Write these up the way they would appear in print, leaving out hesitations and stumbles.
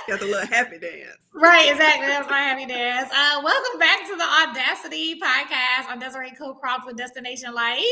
Got the little happy dance. Right, exactly. That's my happy dance. Welcome back to the Audacity podcast. I'm Desiree Co-Croft with Destination Life.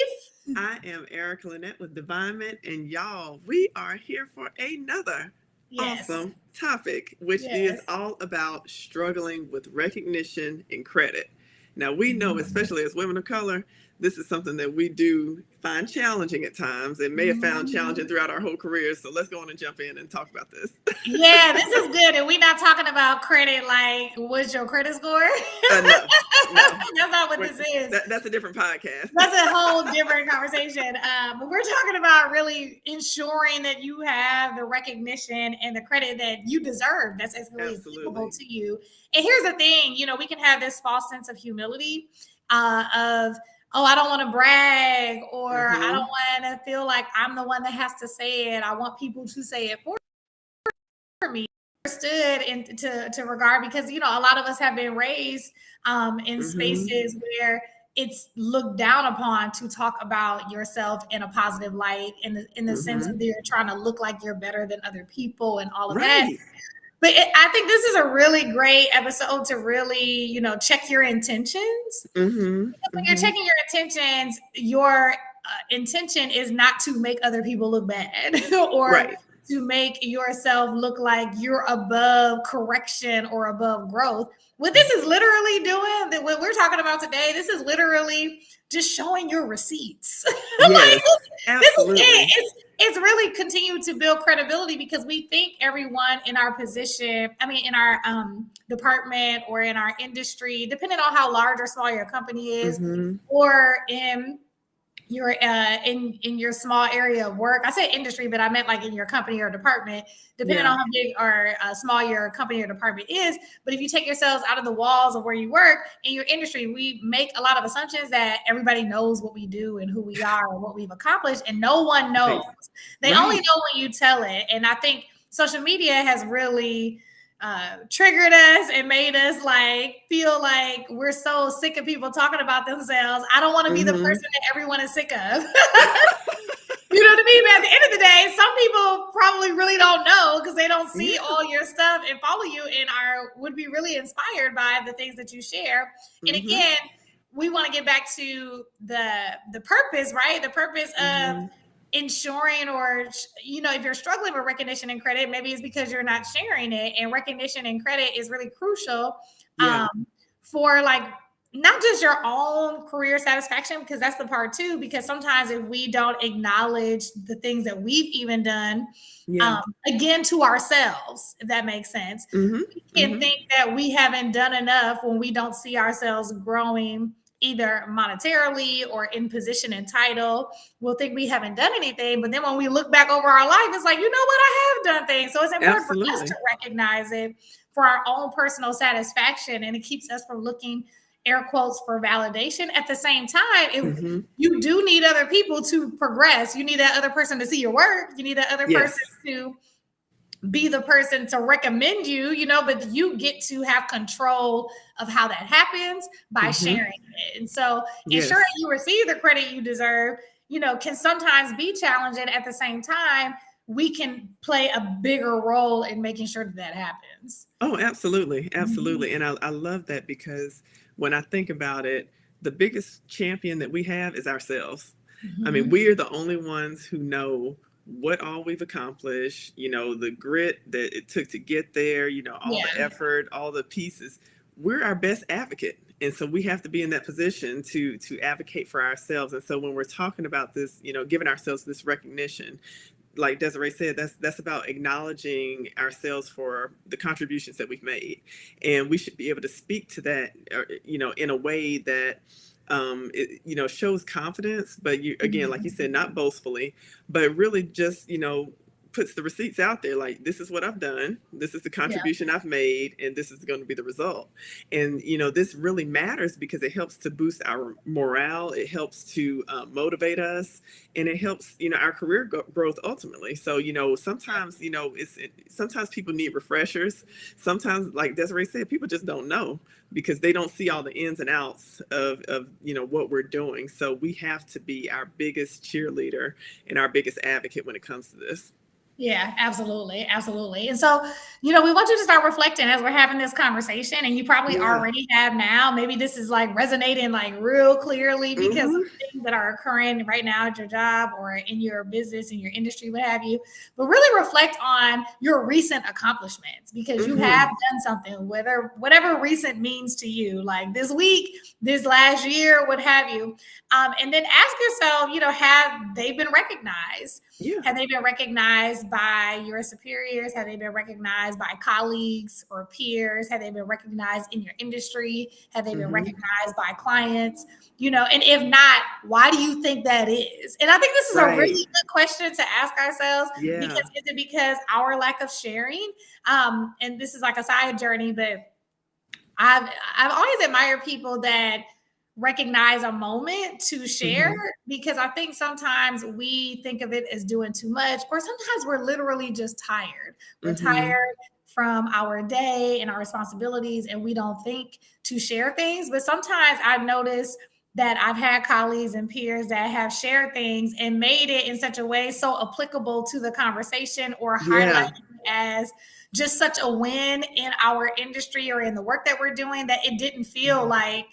I am Erica Lynette with Divinement, and y'all, we are here for another Yes. awesome topic, which is Yes. all about struggling with recognition and credit. Now, we know, especially as women of color, this is something that we do find challenging at times and may have found challenging throughout our whole careers. So let's go on and jump in and talk about this. Yeah, this is good. And we're not talking about credit like, what's your credit score? No. That's not what this is. That's a different podcast. That's a whole different conversation. But we're talking about really ensuring that you have the recognition and the credit that you deserve. That's really applicable to you. And here's the thing, we can have this false sense of humility of, oh, I don't want to brag, or I don't want to feel like I'm the one that has to say it. I want people to say it for me. Understood to regard, because a lot of us have been raised in spaces where it's looked down upon to talk about yourself in a positive light, in the sense of you're trying to look like you're better than other people and all of that. But I think this is a really great episode to really, check your intentions. When you're checking your intentions, your intention is not to make other people look bad or to make yourself look like you're above correction or above growth. What this is literally doing, what we're talking about today, this is literally just showing your receipts. Yes, absolutely. This is it. It's really continued to build credibility, because we think everyone in our position, in our department or in our industry, depending on how large or small your company is, or in your in your small area of work. I said industry, but I meant like in your company or department, depending on how big or small your company or department is. But if you take yourselves out of the walls of where you work in your industry, we make a lot of assumptions that everybody knows what we do and who we are and what we've accomplished, and no one knows. They only know when you tell it. And I think social media has really triggered us and made us feel like we're so sick of people talking about themselves. I don't want to be the person that everyone is sick of. You know what I mean? But at the end of the day, some people probably really don't know, because they don't see all your stuff and follow you and would be really inspired by the things that you share. And again, we want to get back to the purpose, right? The purpose of ensuring, or if you're struggling with recognition and credit, maybe it's because you're not sharing it. And recognition and credit is really crucial for not just your own career satisfaction, because that's the part too, because sometimes if we don't acknowledge the things that we've even done again to ourselves, if that makes sense, we can think that we haven't done enough when we don't see ourselves growing either monetarily or in position and title. We'll think we haven't done anything, but then when we look back over our life, it's like, you know what, I have done things. So it's important for us to recognize it for our own personal satisfaction, and it keeps us from looking, air quotes, for validation. At the same time, if you do need other people to progress, you need that other person to see your work, you need that other person to be the person to recommend you, but you get to have control of how that happens by sharing it. And so ensuring you receive the credit you deserve, can sometimes be challenging. At the same time, we can play a bigger role in making sure that happens. Oh, absolutely. Absolutely. And I love that, because when I think about it, the biggest champion that we have is ourselves. I mean, we are the only ones who know what all we've accomplished, the grit that it took to get there, all the effort, all the pieces. We're our best advocate. And so we have to be in that position to advocate for ourselves. And so when we're talking about this, giving ourselves this recognition, like Desiree said, that's about acknowledging ourselves for the contributions that we've made. And we should be able to speak to that, in a way that it shows confidence, but again, like you said, not boastfully, but really just puts the receipts out there, like, this is what I've done, this is the contribution I've made, and this is going to be the result. And this really matters, because it helps to boost our morale, it helps to motivate us, and it helps our career growth ultimately. So sometimes sometimes people need refreshers. Sometimes, like Desiree said, people just don't know, because they don't see all the ins and outs of what we're doing. So we have to be our biggest cheerleader and our biggest advocate when it comes to this. Yeah, absolutely. Absolutely. And so, we want you to start reflecting as we're having this conversation, and you probably Yeah. already have now. Maybe this is like resonating like real clearly because of Hmm. things that are occurring right now at your job or in your business, in your industry, what have you. But really reflect on your recent accomplishments because you have Hmm. done something, whatever recent means to you, like this week, this last year, what have you. And then ask yourself, have they been recognized? Yeah. Have they been recognized by your superiors? Have they been recognized by colleagues or peers? Have they been recognized in your industry? Have they been Hmm. recognized by clients? And if not, why do you think that is? And I think this is a Right. really good question to ask ourselves because Yeah. is it because our lack of sharing? And this is like a side journey, but I've always admired people that recognize a moment to share Hmm. because I think sometimes we think of it as doing too much, or sometimes we're literally just tired. We're Hmm. tired from our day and our responsibilities, and we don't think to share things. But sometimes I've noticed that I've had colleagues and peers that have shared things and made it in such a way so applicable to the conversation or Yeah. highlighted as just such a win in our industry or in the work that we're doing that it didn't feel Hmm. like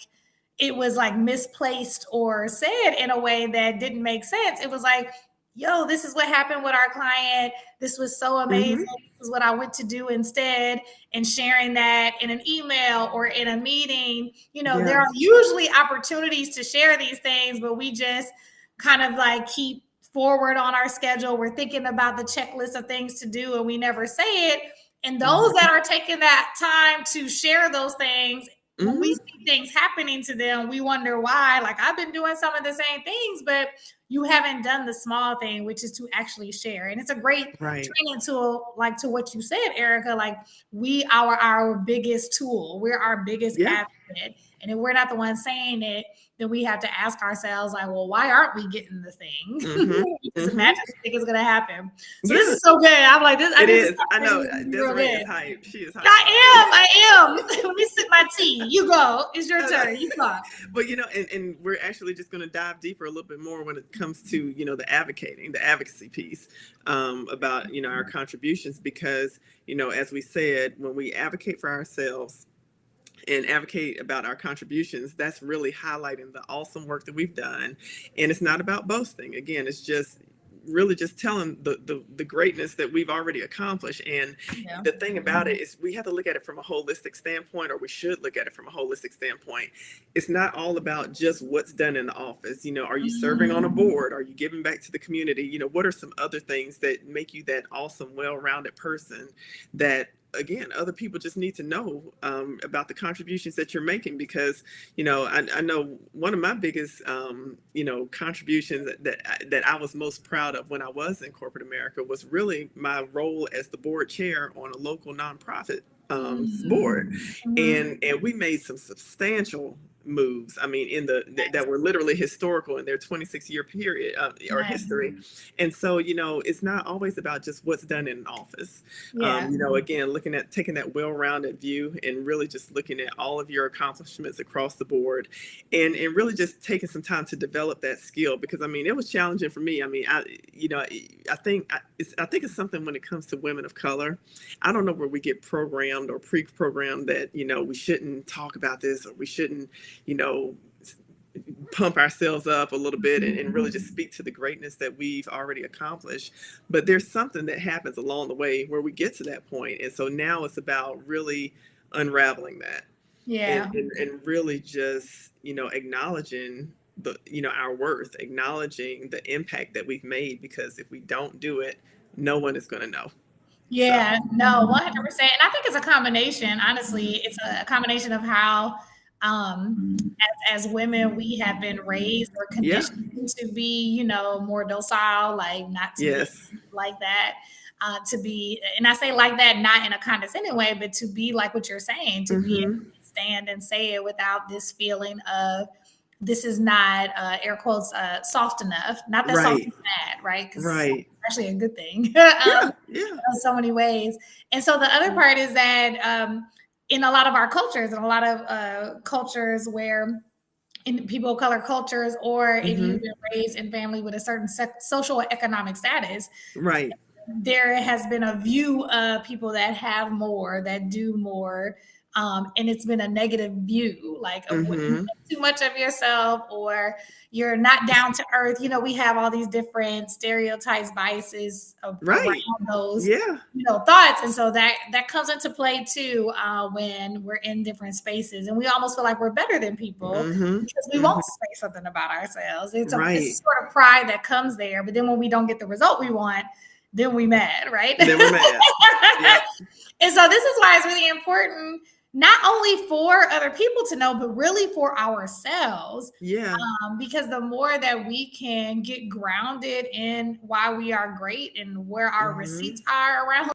it was like misplaced or said in a way that didn't make sense. It was like, yo, this is what happened with our client. This was so amazing. Hmm. This is what I went to do instead. And sharing that in an email or in a meeting, there Yeah. are usually opportunities to share these things, but we just kind of like keep forward on our schedule. We're thinking about the checklist of things to do and we never say it. And those Hmm. that are taking that time to share those things, when we Hmm. see things happening to them, we wonder why. Like, I've been doing some of the same things, but you haven't done the small thing, which is to actually share. And it's a great Right. training tool, like to what you said, Erica. Like, we are our biggest tool, we're our biggest Yeah. advocate. And if we're not the ones saying it, then we have to ask ourselves, like, well, why aren't we getting the thing? Hmm. Just Hmm. imagine you think it's gonna happen. So this Yeah. is so good. I'm like, I It think this is. I know. conversation is gonna be real Desiree good. is hype. She is hype about this. I am. Let me sip my tea. You go. It's your No, no. turn. You talk. But and we're actually just going to dive deeper a little bit more when it comes to the advocacy piece, about our contributions, because as we said, when we advocate for ourselves and advocate about our contributions, that's really highlighting the awesome work that we've done. And it's not about boasting. Again, it's just really just telling the greatness that we've already accomplished. And Yeah. the thing about it is we have to look at it from a holistic standpoint, or we should look at it from a holistic standpoint. It's not all about just what's done in the office. Are you serving on a board? Are you giving back to the community? What are some other things that make you that awesome, well-rounded person that, again, other people just need to know about the contributions that you're making? Because I know one of my biggest contributions that I was most proud of when I was in corporate America was really my role as the board chair on a local nonprofit board. Mhm. And we made some substantial moves. I mean, that were literally historical in their 26-year period, or Nice. history. And so it's not always about just what's done in an office. Yeah. Again, looking at taking that well-rounded view and really just looking at all of your accomplishments across the board, and really just taking some time to develop that skill, because I mean it was challenging for me. I mean, I think it's something when it comes to women of color. I don't know where we get programmed or pre-programmed that we shouldn't talk about this, or we shouldn't you know pump ourselves up a little bit, and really just speak to the greatness that we've already accomplished. But there's something that happens along the way where we get to that point. And so now it's about really unraveling that, Yeah. and really just, acknowledging our worth, acknowledging the impact that we've made, because if we don't do it, no one is going to know. So, Yeah, no, 100%. And I think it's a combination. Honestly, it's a combination of how, as women, we have been raised or yeah. conditioned to be, more docile, like not to be Yes. like that, to be, and I say like that not in a condescending way, but to be like what you're saying, to be able Mm-hmm. to stand and say it without this feeling of this is not, air quotes, soft enough. Not that soft Right. is bad, right? Because Right. actually a good thing. Yeah. Yeah. In so many ways. And so the other part is that, in a lot of our cultures, and a lot of cultures where in people of color cultures, or if you've Mm-hmm. been raised in family with a certain social or economic status, Right. there has been a view of people that have more, that do more, and it's been a negative view, like of what you Mm-hmm. think too much of yourself, or you're not down to earth. You know, we have all these different stereotypes, biases around Right. those, Yeah. thoughts, and so that comes into play too when we're in different spaces, and we almost feel like we're better than people Mm-hmm. because we Mm-hmm. won't say something about ourselves. It's a Right. sort of pride that comes there, but then when we don't get the result we want, then we mad, right? Then we're mad. Yep. And so this is why it's really important, not only for other people to know, but really for ourselves, Yeah. because the more that we can get grounded in why we are great and where our Mm-hmm. receipts are around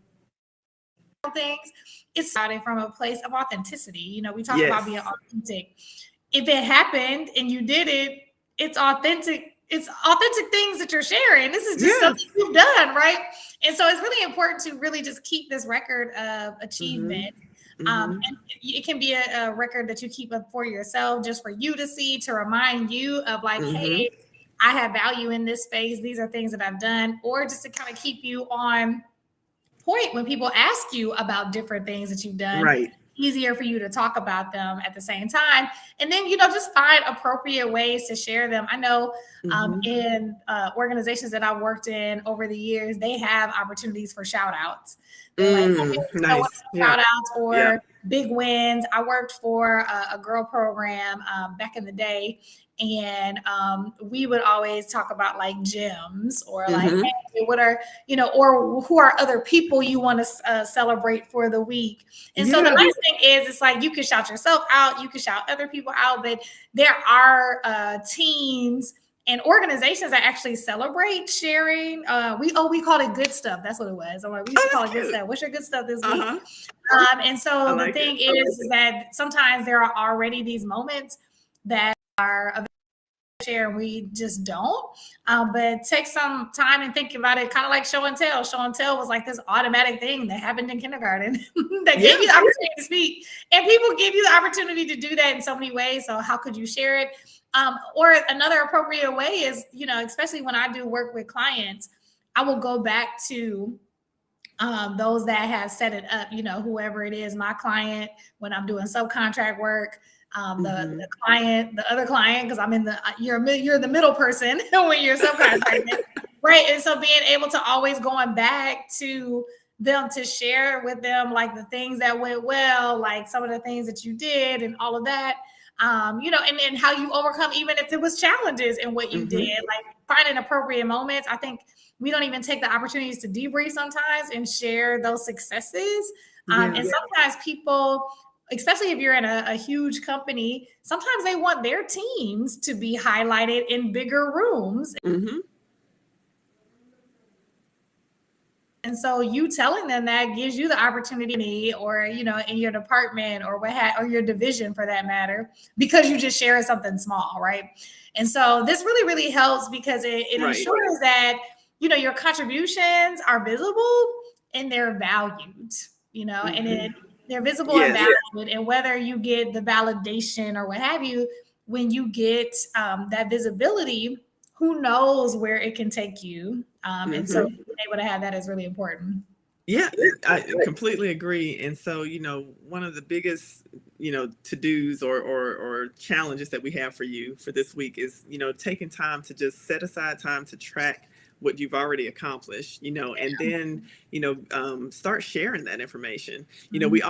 things, it's starting from a place of authenticity. We talk about being Yes. authentic. If it happened and you did it, it's authentic. It's authentic things that you're sharing. This is just something Yes. you've done, right? And so it's really important to really just keep this record of Mm-hmm. achievement. Mm-hmm. And it can be a record that you keep up for yourself, just for you to see, to remind you of like, Mm-hmm. hey, I have value in this space. These are things that I've done, or just to kind of keep you on point when people ask you about different things that you've done. Right. Easier for you to talk about them at the same time, and then just find appropriate ways to share them. I know Mm-hmm. in organizations that I've worked in over the years, they have opportunities for shout outs. They're like, hey, what Nice. Yeah. shout outs Yeah. or big wins. I worked for a girl program back in the day, and we would always talk about like gems, or like, Mm-hmm. hey, what are or who are other people you want to celebrate for the week. And so the Yeah. nice thing is, it's like you can shout yourself out, you can shout other people out, but there are teams and organizations that actually celebrate sharing. We called it good stuff. That's what it was. I'm like, we used to Oh, call that's it good cute. stuff. What's your good stuff this week? Uh-huh. And I so the like it. thing is that sometimes there are already these moments that are available to share, and we just don't. But take some time and think about it, kind of like show and tell. Show and tell was like this automatic thing that happened in kindergarten that gave Yeah. you the opportunity to speak. And people give you the opportunity to do that in so many ways. So how could you share it? Or another appropriate way is, especially when I do work with clients, I will go back to those that have set it up, whoever it is, my client, when I'm doing subcontract work, Mm-hmm. the client, the other client, because I'm in you're the middle person when you're subcontracting, right? And so being able to always going back to them to share with them like the things that went well, like some of the things that you did and all of that, and how you overcome, even if it was challenges in what you did, Mm-hmm. like finding appropriate moments. I think we don't even take the opportunities to debrief sometimes and share those successes. Yeah. And sometimes people, especially if you're in a huge company, sometimes they want their teams to be highlighted in bigger rooms. Mm-hmm. And so you telling them that gives you the opportunity, or in your department or or your division for that matter, because you just share something small, right? And so this really, really helps because it Right. ensures that your contributions are visible and they're valued, Mm-hmm. they're visible and Yes. valued. And whether you get the validation or what have you, when you get that visibility, who knows where it can take you. And so Mm-hmm. being able to have that is really important. Yeah, I completely agree. And so, one of the biggest, to-dos or challenges that we have for you for this week is, taking time to just set aside time to track what you've already accomplished, and then, start sharing that information. We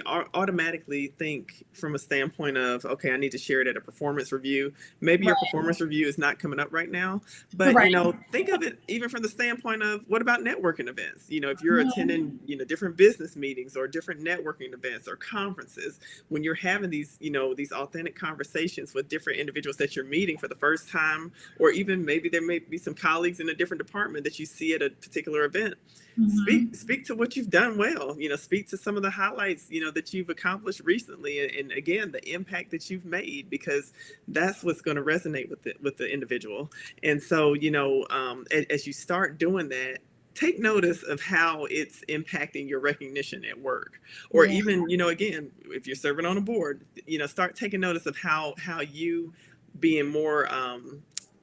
automatically think from a standpoint of, okay, I need to share it at a performance review. Maybe your performance review is not coming up right now, but, Right. think of it even from the standpoint of, what about networking events? If you're Mhm. attending, different business meetings or different networking events or conferences, when you're having these, these authentic conversations with different individuals that you're meeting for the first time, or even maybe there may be some colleagues in a different department that you see at a particular event. Mhm. Speak to what you've done well. Speak to some of the highlights, that you've accomplished recently, and again, the impact that you've made, because that's what's going to resonate with the individual. And so, as you start doing that, take notice of how it's impacting your recognition at work, or Yeah. even, again, if you're serving on a board, start taking notice of how you being more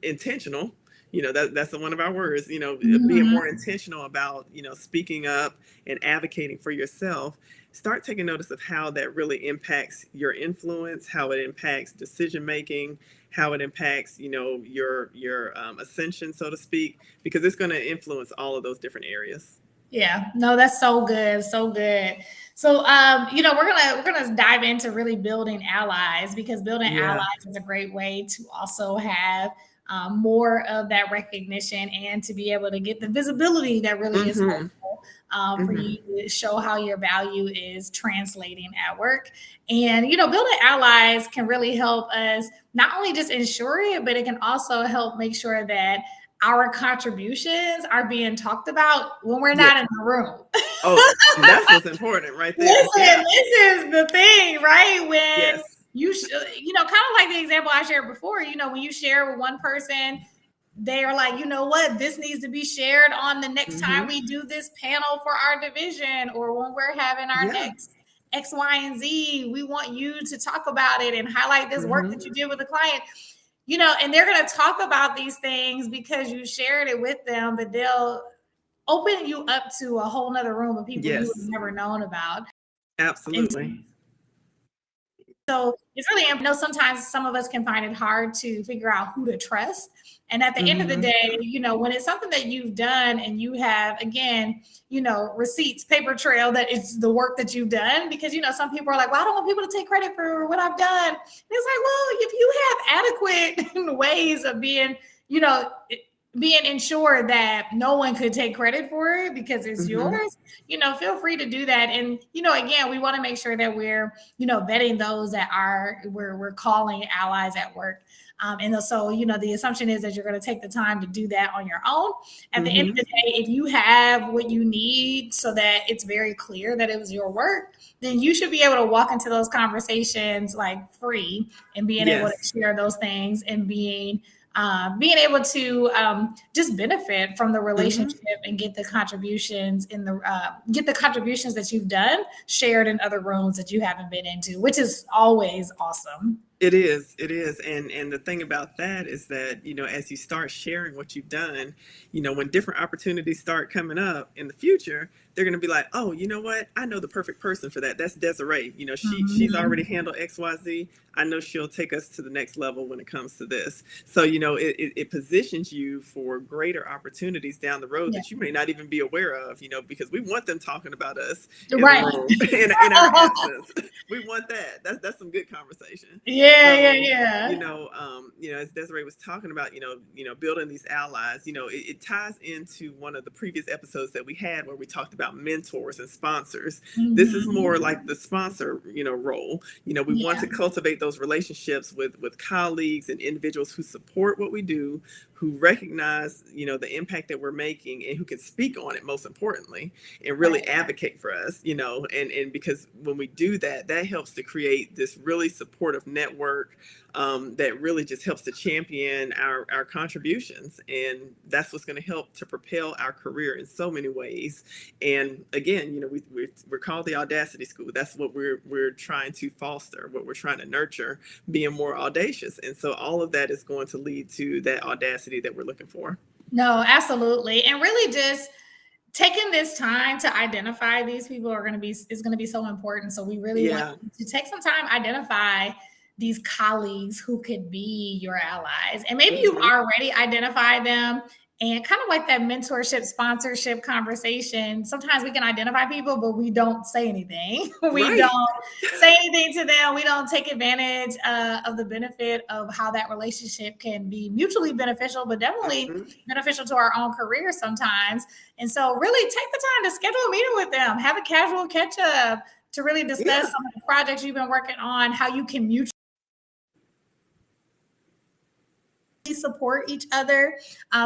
intentional, That's one of our words, being Mhm. more intentional about, speaking up and advocating for yourself. Start taking notice of how that really impacts your influence, how it impacts decision making, how it impacts, your ascension, so to speak, because it's going to influence all of those different areas. Yeah, no, that's so good, so good. So, we're gonna dive into really building allies, because building Yeah. allies is a great way to also have more of that recognition, and to be able to get the visibility that really is Mm-hmm. helpful for Mm-hmm. you to show how your value is translating at work. And building allies can really help us not only just ensure it, but it can also help make sure that our contributions are being talked about when we're Yeah. not in the room. Oh, that's what's important right there. Listen, Yeah. this is the thing, right? When Yes. kind of like the example I shared before, when you share with one person, they are like, you know what, this needs to be shared on the next time Mm-hmm. we do this panel for our division, or when we're having our Yeah. next X, Y, and Z. We want you to talk about it and highlight this work Mm-hmm. that you did with the client. And they're going to talk about these things because you shared it with them, but they'll open you up to a whole nother room of people you would have Yes. never known about. And Absolutely. so it's really, I know sometimes some of us can find it hard to figure out who to trust. And at the end of the Mm-hmm. day, when it's something that you've done and you have, again, receipts, paper trail, that it's the work that you've done, because, some people are like, well, I don't want people to take credit for what I've done. And it's like, well, if you have adequate ways of you know, being ensured that no one could take credit for it because it's Mm-hmm. yours, feel free to do that. And, again, we want to make sure that we're, vetting those that we're calling allies at work. And so, the assumption is that you're going to take the time to do that on your own. At the end of Mm-hmm. the day, if you have what you need so that it's very clear that it was your work, then you should be able to walk into those conversations like free, and being able to Yes. share those things, and being able to just benefit from the Mm-hmm. relationship, and get the contributions that you've done shared in other rooms that you haven't been into, which is always awesome. It is. It is. And the thing about that is that, as you start sharing what you've done, when different opportunities start coming up in the future, they're going to be like, oh, you know what? I know the perfect person for that. That's Desiree. She's already Mhm. handled XYZ. I know she'll take us to the next level when it comes to this. So, it positions you for greater opportunities down the road Yeah. that you may not even be aware of, because we want them talking about us in the Right. room in our absence. We want that. That's some good conversation. Yeah, yeah, So, yeah. as Desiree was talking about, building these allies, it ties into one of the previous episodes that we had where we talked about mentors and sponsors. This is more Mhm. like the sponsor, role. We want to Yeah. cultivate those relationships with colleagues and individuals who support what we do, who recognize, the impact that we're making, and who can speak on it, most importantly, and really Right. advocate for us, and because when we do that, that helps to create this really supportive network that really just helps to champion our contributions. And that's what's going to help to propel our career in so many ways. And again, we're called the Audacity School. That's what we're trying to foster, what we're trying to nurture, being more audacious. And so all of that is going to lead to that audacity that we're looking for. No, absolutely. And really just taking this time to identify these people is going to be so important. So we really want Yeah. you to take some time, identify these colleagues who could be your allies. And maybe you've Mm-hmm. already identified them, and kind of like that mentorship, sponsorship conversation. Sometimes we can identify people, but we don't say anything. We Right. don't say anything to them. We don't take advantage of the benefit of how that relationship can be mutually beneficial, but definitely Mm-hmm. beneficial to our own career sometimes. And so really take the time to schedule a meeting with them, have a casual catch up to really discuss Yeah. some of the projects you've been working on, how you can mutually support each other.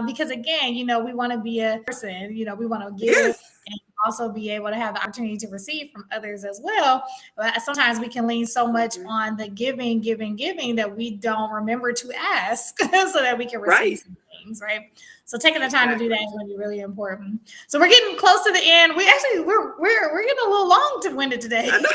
Because again, we want to be a person, we want to give Yes. and also be able to have the opportunity to receive from others as well. But sometimes we can lean so much Mm-hmm. on the giving that we don't remember to ask so that we can receive Right. some things, right? So taking the time to do that Exactly. is going to be really important. So we're getting close to the end. We're getting a little long to win it today. I know.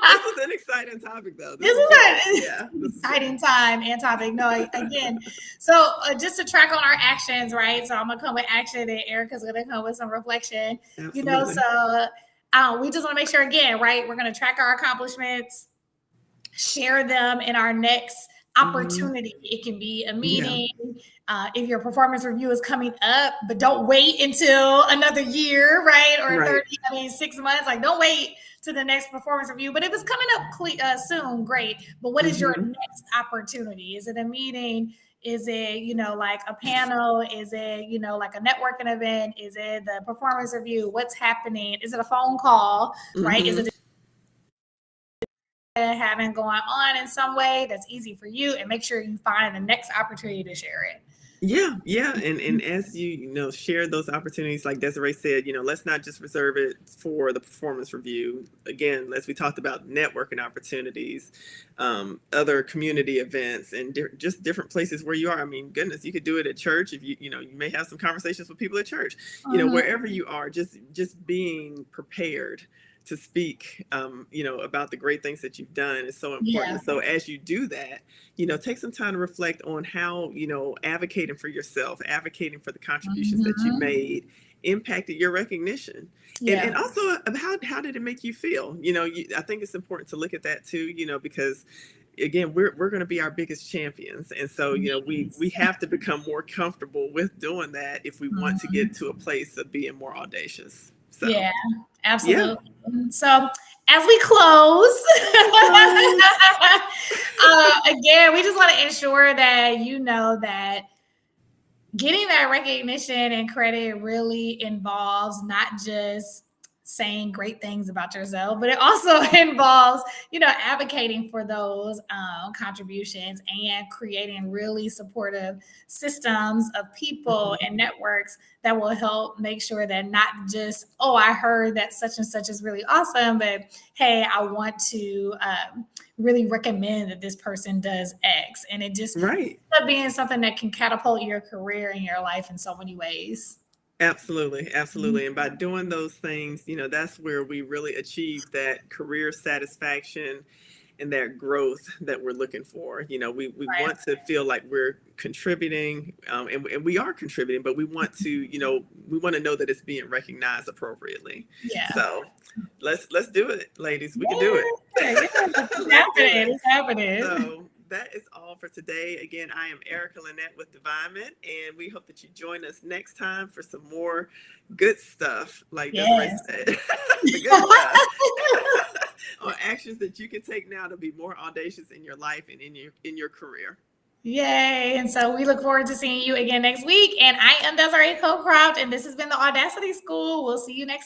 This is an exciting exciting topic, though. This is Yeah, an exciting time and topic. No, again, so just to track on our actions, right? So I'm gonna come with action, and Erica's gonna come with some reflection. absolutely. So we just want to make sure, again, right? We're gonna track our accomplishments, share them in our next opportunity. It can be a meeting. If your performance review is coming up, but don't wait until another year, right? Or 6 months. Like, don't wait to the next performance review. But if it's coming up soon, great. But what is your next opportunity? Is it a meeting? Is it, like a panel? Is it, like a networking event? Is it the performance review? What's happening? Is it a phone call, right? Is it having going on in some way that's easy for you, and make sure you find the next opportunity to share it. Yeah. And as you share those opportunities, like Desiree said, let's not just reserve it for the performance review. Again, as we talked about, networking opportunities, other community events, and just different places where you are. I mean, goodness, you could do it at church. If you may have some conversations with people at church, wherever you are, just being prepared to speak, about the great things that you've done is so important. Yeah. So as you do that, take some time to reflect on how, advocating for yourself, advocating for the contributions that you made impacted your recognition. Yeah. And also, how did it make you feel? I think it's important to look at that too, because again, we're going to be our biggest champions. And so, we have to become more comfortable with doing that if we want to get to a place of being more audacious. So, yeah, absolutely. Yeah. So as we close, again, we just want to ensure that that getting that recognition and credit really involves not just saying great things about yourself, but it also involves, advocating for those contributions and creating really supportive systems of people and networks that will help make sure that not just, oh, I heard that such and such is really awesome, but hey, I want to really recommend that this person does X. And it just ends up being something that can catapult your career and your life in so many ways. Absolutely. And by doing those things, that's where we really achieve that career satisfaction and that growth that we're looking for. We want to feel like we're contributing, and we are contributing, but we want to, we want to know that it's being recognized appropriately. Yeah. So let's do it, ladies. We can do it. It's happening. So that is all for today. Again, I am Erica Lynette with Divinement, and we hope that you join us next time for some more good stuff, like Desiree said. The good stuff. Or actions that you can take now to be more audacious in your life and in your career. Yay. And so we look forward to seeing you again next week. And I am Desiree Cocroft, and this has been the Audacity School. We'll see you next time.